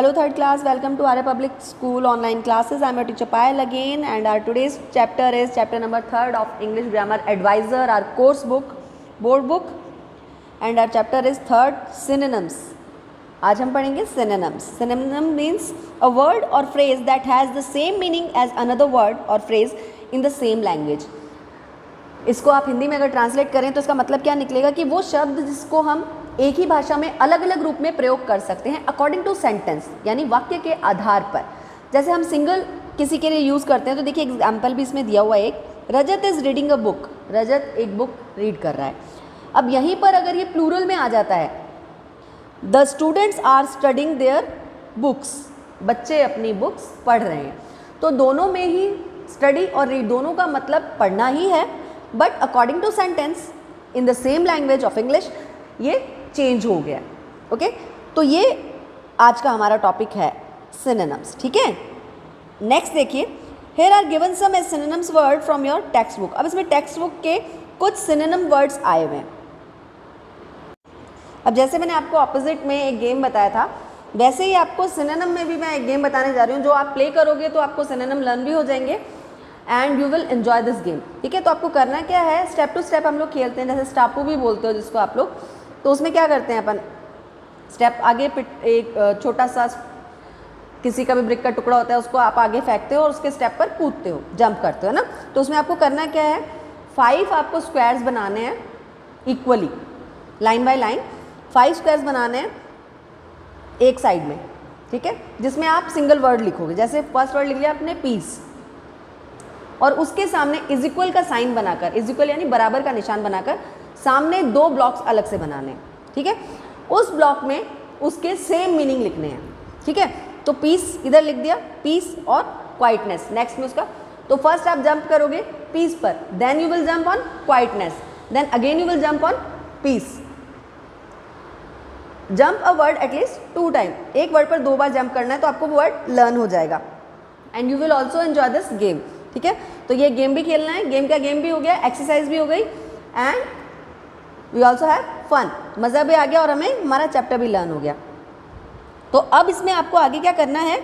Hello third class, welcome to our public school online classes. I am your teacher Payal again, and our today's chapter is chapter number 3rd of English Grammar Advisor, our course book, board book, and our chapter is 3rd synonyms. आज हम पढ़ेंगे synonyms. Synonym means a word or phrase that has the same meaning as another word or phrase in the same language. इसको आप हिंदी में अगर translate करें तो इसका मतलब क्या निकलेगा कि वो शब्द जिसको हम एक ही भाषा में अलग अलग रूप में प्रयोग कर सकते हैं अकॉर्डिंग टू सेंटेंस, यानी वाक्य के आधार पर. जैसे हम सिंगल किसी के लिए यूज़ करते हैं तो देखिए एग्जाम्पल भी इसमें दिया हुआ है. एक, रजत इज़ रीडिंग अ बुक. रजत एक बुक रीड कर रहा है. अब यहीं पर अगर ये प्लूरल में आ जाता है, the students are studying their books. बच्चे अपनी बुक्स पढ़ रहे हैं. तो दोनों में ही स्टडी और रीड दोनों का मतलब पढ़ना ही है, but according to sentence in the same language of English ये चेंज हो गया. ओके, तो ये आज का हमारा टॉपिक है सिनोनिम्स. ठीक है, नेक्स्ट देखिए, here are given some as synonyms word from your text book. अब इसमें टेक्स्ट बुक के कुछ सिनोनिम वर्ड्स आए हुए हैं. अब जैसे मैंने आपको ऑपोजिट में एक गेम बताया था, वैसे ही आपको सिनोनिम में भी मैं एक गेम बताने जा रही हूँ. जो आप प्ले करोगे तो आपको सिनोनिम लर्न भी हो जाएंगे and you will enjoy this game. ठीक है, तो आपको करना क्या है, स्टेप टू स्टेप हम लोग खेलते हैं. जैसे स्टापू भी बोलते हो जिसको आप लोग, तो उसमें क्या करते हैं अपन, स्टेप आगे एक छोटा सा किसी का भी ब्रिक का टुकड़ा होता है उसको आप आगे फेंकते हो और उसके स्टेप पर कूदते हो, जंप करते हो ना. तो उसमें आपको करना क्या है, 5 आपको स्क्वायर्स बनाने हैं equally, line by line 5 squares बनाने हैं एक साइड में. ठीक है, जिसमें आप सिंगल वर्ड लिखोगे. जैसे फर्स्ट वर्ड लिख लिया आपने पीस, और उसके सामने इज इक्वल का साइन बनाकर, इज इक्वल यानी बराबर का निशान बनाकर सामने 2 ब्लॉक्स अलग से बनाने. ठीक है, उस ब्लॉक में उसके सेम मीनिंग लिखने हैं. ठीक है, तो पीस इधर लिख दिया, पीस और क्वाइटनेस नेक्स्ट में उसका. तो फर्स्ट आप जंप करोगे पीस पर, then you will jump on quietness, then again you will jump on peace. Jump a word at least 2 time. एक वर्ड पर 2 बार जंप करना है तो आपको वो वर्ड लर्न हो जाएगा and you will also enjoy this game. ठीक है, तो ये गेम भी खेलना है. गेम का गेम भी हो गया, एक्सरसाइज भी हो गई and we also have fun. मज़ा भी आ गया और हमें हमारा चैप्टर भी लर्न हो गया. तो अब इसमें आपको आगे क्या करना है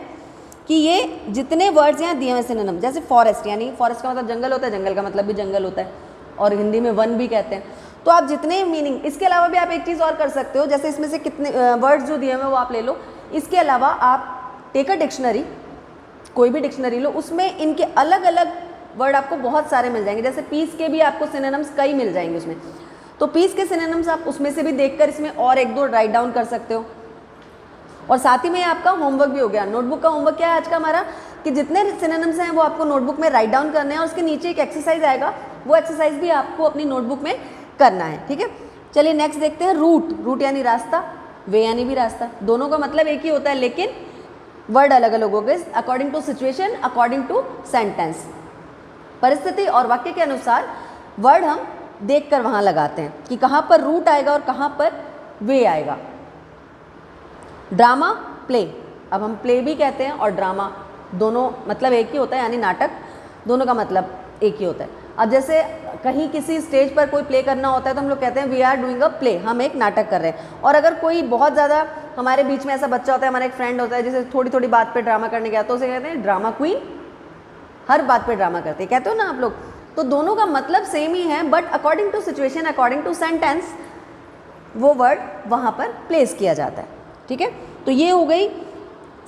कि ये जितने वर्ड्स यहाँ दिए हुए सिनोनिम, जैसे फॉरेस्ट, यानी फॉरेस्ट का मतलब जंगल होता है, जंगल का मतलब भी जंगल होता है और हिंदी में वन भी कहते हैं. तो आप जितने मीनिंग, इसके अलावा भी आप एक चीज़ और कर सकते हो. जैसे इसमें से कितने वर्ड्स जो दिए हुए हैं वो आप ले लो. इसके अलावा आप टेक अ डिक्शनरी, कोई भी डिक्शनरी लो, उसमें इनके अलग अलग वर्ड आपको बहुत सारे मिल जाएंगे. जैसे पीस के भी आपको सिनोनिम्स कई मिल जाएंगे उसमें. तो पीस के सिनोनिम्स आप उसमें से भी देखकर इसमें और 1-2 राइट डाउन कर सकते हो. और साथ ही में आपका होमवर्क भी हो गया. नोटबुक का होमवर्क क्या है आज का हमारा, कि जितने सिनोनिम्स हैं वो आपको नोटबुक में राइट डाउन करने हैं और उसके नीचे एक एक्सरसाइज आएगा, वो एक्सरसाइज भी आपको अपनी नोटबुक में करना है. ठीक है, चलिए नेक्स्ट देखते हैं. रूट, रूट यानी रास्ता, वे यानी भी रास्ता. दोनों का मतलब एक ही होता है लेकिन वर्ड अलग अलग हो गए according to situation, according to sentence. परिस्थिति और वाक्य के अनुसार वर्ड हम देखकर वहाँ लगाते हैं कि कहाँ पर रूट आएगा और कहाँ पर वे आएगा. Drama, play. अब हम प्ले भी कहते हैं और ड्रामा, दोनों मतलब एक ही होता है, यानी नाटक, दोनों का मतलब एक ही होता है. अब जैसे कहीं किसी स्टेज पर कोई प्ले करना होता है तो हम लोग कहते हैं we are doing a play, हम एक नाटक कर रहे हैं. और अगर कोई बहुत ज़्यादा हमारे बीच में ऐसा बच्चा होता है, हमारा एक फ्रेंड होता है जिसे थोड़ी थोड़ी बात पे ड्रामा करने गया, तो उसे कहते हैं ड्रामा क्वीन, हर बात पे ड्रामा करते हैं, कहते हो ना आप लोग. तो दोनों का मतलब सेम ही है, but according to situation, according to sentence वो वर्ड वहाँ पर प्लेस किया जाता है. ठीक है, तो ये हो गई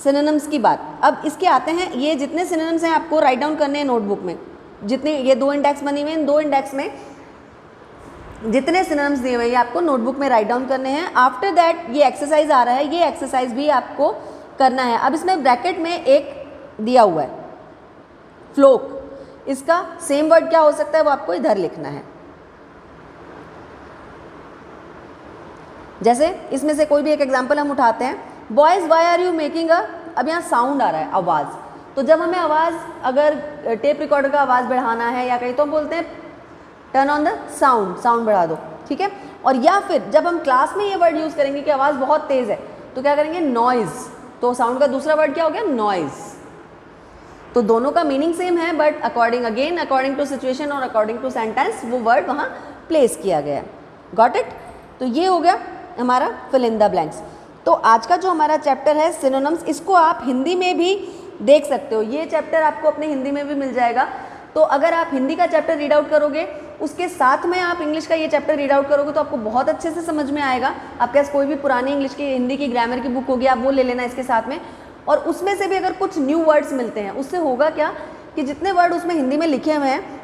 सिनोनिम्स की बात. अब इसके आते हैं, ये जितने सिनोनिम्स हैं आपको राइट डाउन करने हैं नोटबुक में. जितने ये 2 इंडेक्स बनी हुए हैं, इन 2 इंडेक्स में जितने सिनोनिम्स दिए हुए हैं ये आपको नोटबुक में राइट डाउन करने हैं. आफ्टर दैट ये एक्सरसाइज आ रहा है, ये एक्सरसाइज भी आपको करना है. अब इसमें ब्रैकेट में एक दिया हुआ है फ्लोक. इसका सेम वर्ड क्या हो सकता है वो आपको इधर लिखना है. जैसे इसमें से कोई भी एक एग्जांपल हम उठाते हैं, boys why are you making a. अब यहाँ साउंड आ रहा है, आवाज़. तो जब हमें आवाज़, अगर टेप रिकॉर्डर का आवाज़ बढ़ाना है या कहीं, तो हम बोलते हैं turn on the sound, sound बढ़ा दो. ठीक है, और या फिर जब हम क्लास में ये वर्ड यूज़ करेंगे कि आवाज़ बहुत तेज़ है, तो क्या करेंगे, नॉइज़. तो साउंड का दूसरा वर्ड क्या हो गया, नॉइज़. तो दोनों का मीनिंग सेम है, बट अकॉर्डिंग टू सिचुएशन और अकॉर्डिंग टू सेंटेंस वो वर्ड वहाँ प्लेस किया गया है. Got it. तो ये हो गया हमारा फिल इन द ब्लैंक्स. तो तो आज का जो हमारा चैप्टर है सिनोनिम्स, इसको आप हिंदी में भी देख सकते हो। ये चैप्टर आपको अपने हिंदी में भी मिल जाएगा। तो अगर आप हिंदी का चैप्टर रीड आउट करोगे, उसके साथ में आप इंग्लिश का ये चैप्टर रीड आउट करोगे तो आपको बहुत अच्छे से समझ में आएगा। आपके पास कोई भी पुरानी इंग्लिश की, हिंदी की ग्रामर की बुक होगी, आप वो ले लेना इसके साथ में। और उसमें से भी अगर कुछ न्यू वर्ड्स मिलते हैं, उससे होगा क्या कि जितने वर्ड उसमें हिंदी में लिखे हुए हैं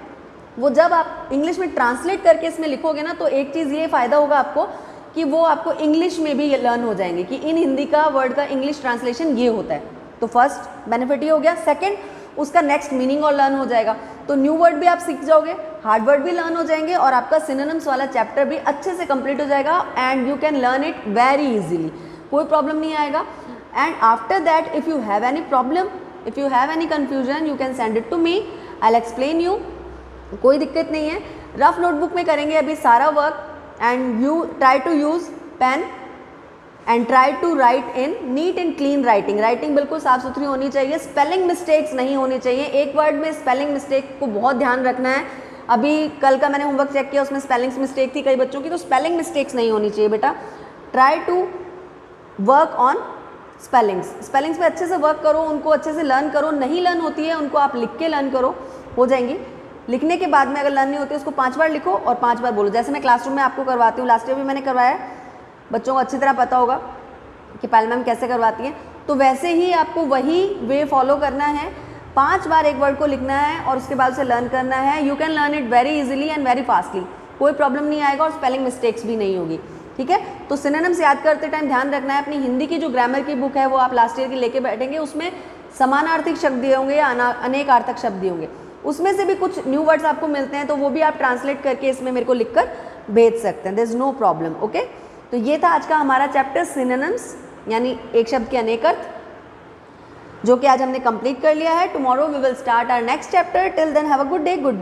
वो जब आप इंग्लिश में ट्रांसलेट करके इसमें लिखोगे ना, तो एक चीज़ ये फ़ायदा होगा आपको कि वो आपको इंग्लिश में भी लर्न हो जाएंगे कि इन हिंदी का वर्ड का इंग्लिश ट्रांसलेशन ये होता है। तो फर्स्ट बेनिफिट ये हो गया। सेकंड, उसका नेक्स्ट मीनिंग और लर्न हो जाएगा। तो न्यू वर्ड भी आप सीख जाओगे, हार्ड वर्ड भी लर्न हो जाएंगे और आपका सिनोनिम्स वाला चैप्टर भी अच्छे से कंप्लीट हो जाएगा and you can learn it very easily. कोई प्रॉब्लम नहीं आएगा। And after that if you have any problem, if you have any confusion, you can send it to me, I will explain you. कोई दिक्कत नहीं है। Rough notebook में करेंगे अभी सारा work and you try to use pen and try to write in neat and clean writing. Writing बिल्कुल साफ सुथरी होनी चाहिए, स्पेलिंग मिस्टेक्स नहीं होनी चाहिए। एक वर्ड में स्पेलिंग मिस्टेक को बहुत ध्यान रखना है। अभी कल का मैंने होमवर्क चेक किया, उसमें स्पेलिंग मिस्टेक थी कई बच्चों की, तो स्पेलिंग मिस्टेक्स नहीं होनी चाहिए बेटा। Try to work on spellings. Spellings पे अच्छे से वर्क करो, उनको अच्छे से लर्न करो। नहीं लर्न होती है उनको आप लिख के लर्न करो, हो जाएंगी। लिखने के बाद में अगर लर्न नहीं होती है उसको 5 बार लिखो और 5 बार बोलो। जैसे मैं क्लासरूम में आपको करवाती हूँ, लास्ट ईयर भी मैंने करवाया है, बच्चों को अच्छी तरह पता होगा कि पायल मैम कैसे करवाती हैं। तो वैसे ही आपको वही वे फॉलो करना है। 5 बार एक वर्ड को लिखना है और उसके बाद उसे लर्न करना है। You can learn it very easily and very fastly. कोई प्रॉब्लम नहीं आएगा और स्पेलिंग मिस्टेक्स भी नहीं होगी, ठीक है। तो सिनोनिम्स याद करते टाइम ध्यान रखना है, अपनी हिंदी की जो ग्रामर की बुक है वो आप लास्ट ईयर की लेके बैठेंगे, उसमें समानार्थक शब्द दिए होंगे या अनेकार्थक शब्द दिए होंगे। उसमें से भी कुछ न्यू वर्ड्स आपको मिलते हैं तो वो भी आप ट्रांसलेट करके इसमें मेरे को लिखकर भेज सकते हैं। There is no problem, okay. तो ये था आज का हमारा चैप्टर सिनोनिम्स, यानी एक शब्द के अनेक अर्थ, जो कि आज हमने कंप्लीट कर लिया है। Tomorrow we will start our next chapter. Till then have a good day, good